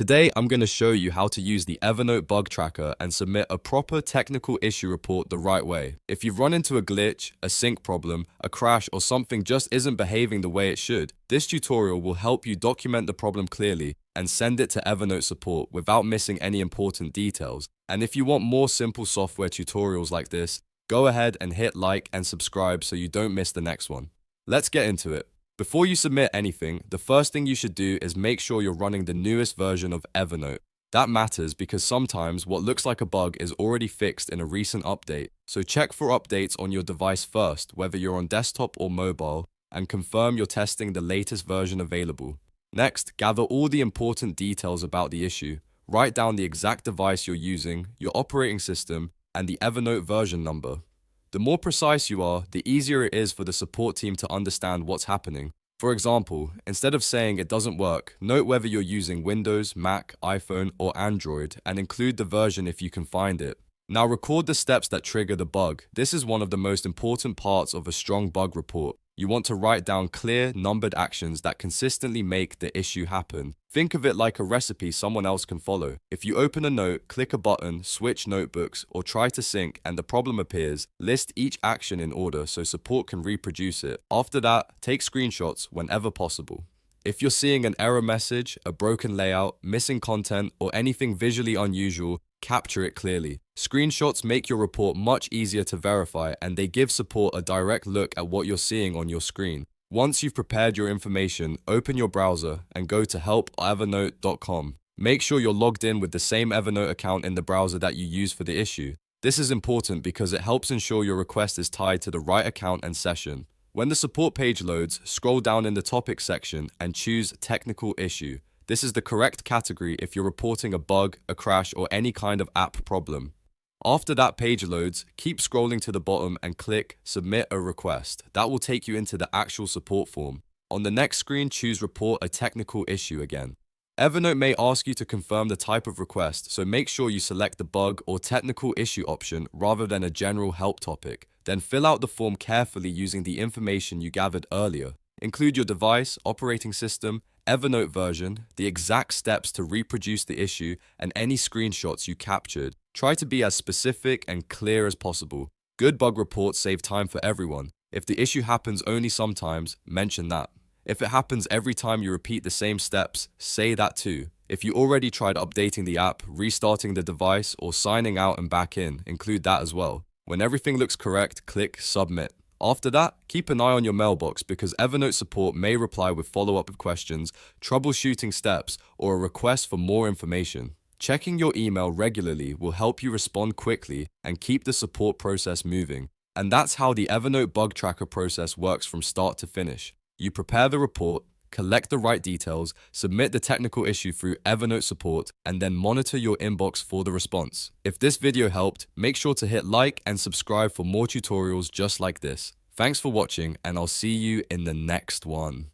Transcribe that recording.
Today, I'm going to show you how to use the Evernote bug tracker and submit a proper technical issue report the right way. If you've run into a glitch, a sync problem, a crash, or something just isn't behaving the way it should, this tutorial will help you document the problem clearly and send it to Evernote support without missing any important details. And if you want more simple software tutorials like this, go ahead and hit like and subscribe so you don't miss the next one. Let's get into it. Before you submit anything, the first thing you should do is make sure you're running the newest version of Evernote. That matters because sometimes what looks like a bug is already fixed in a recent update. So check for updates on your device first, whether you're on desktop or mobile, and confirm you're testing the latest version available. Next, gather all the important details about the issue. Write down the exact device you're using, your operating system, and the Evernote version number. The more precise you are, the easier it is for the support team to understand what's happening. For example, instead of saying it doesn't work, note whether you're using Windows, Mac, iPhone, or Android, and include the version if you can find it. Now record the steps that trigger the bug. This is one of the most important parts of a strong bug report. You want to write down clear, numbered actions that consistently make the issue happen. Think of it like a recipe someone else can follow. If you open a note, click a button, switch notebooks, or try to sync and the problem appears, list each action in order so support can reproduce it. After that, take screenshots whenever possible. If you're seeing an error message, a broken layout, missing content, or anything visually unusual, capture it clearly. Screenshots make your report much easier to verify and they give support a direct look at what you're seeing on your screen. Once you've prepared your information, open your browser and go to help.evernote.com. Make sure you're logged in with the same Evernote account in the browser that you use for the issue. This is important because it helps ensure your request is tied to the right account and session. When the support page loads, scroll down in the topics section and choose Technical Issue. This is the correct category if you're reporting a bug, a crash, or any kind of app problem. After that page loads, keep scrolling to the bottom and click Submit a Request. That will take you into the actual support form. On the next screen, choose Report a Technical Issue again. Evernote may ask you to confirm the type of request, so make sure you select the bug or technical issue option rather than a general help topic. Then fill out the form carefully using the information you gathered earlier. Include your device, operating system, Evernote version, the exact steps to reproduce the issue, and any screenshots you captured. Try to be as specific and clear as possible. Good bug reports save time for everyone. If the issue happens only sometimes, mention that. If it happens every time you repeat the same steps, say that too. If you already tried updating the app, restarting the device, or signing out and back in, include that as well. When everything looks correct, click Submit. After that, keep an eye on your mailbox because Evernote support may reply with follow-up questions, troubleshooting steps, or a request for more information. Checking your email regularly will help you respond quickly and keep the support process moving. And that's how the Evernote bug tracker process works from start to finish. You prepare the report, collect the right details, submit the technical issue through Evernote support, and then monitor your inbox for the response. If this video helped, make sure to hit like and subscribe for more tutorials just like this. Thanks for watching, and I'll see you in the next one.